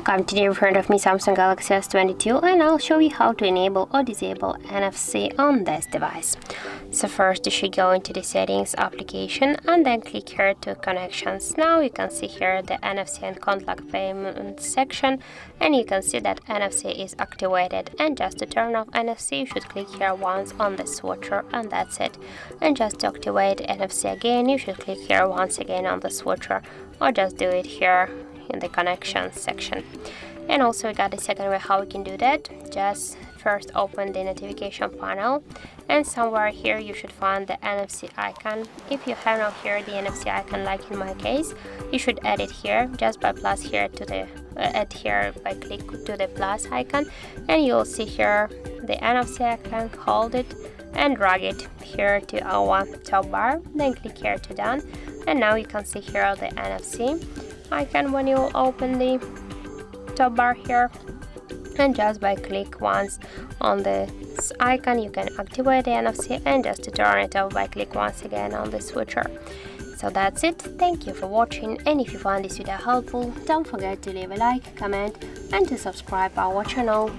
Continue in front of me Samsung Galaxy S22 and I'll show you how to enable or disable NFC on this device. So first you should go into the settings application and then click here to connections. Now you can see here the NFC and contact payment section, and you can see that NFC is activated, and just to turn off NFC you should click here once on the switcher and that's it. And just to activate NFC again you should click here once again on the switcher, or just do it here in the connections section. And also we got the second way how we can do that. Just first open the notification panel, and somewhere here you should find the NFC icon. If you have not here the NFC icon, like in my case, you should add it here just by plus here to the add here by click to the plus icon, and you'll see here the NFC icon. Hold it and drag it here to our top bar, then click here to done, and now you can see here the NFC icon when you open the top bar here. And just by click once on this icon you can activate the NFC, and just to turn it off by click once again on the switcher. So that's it. Thank you for watching, and if you found this video helpful, don't forget to leave a like, comment and to subscribe our channel.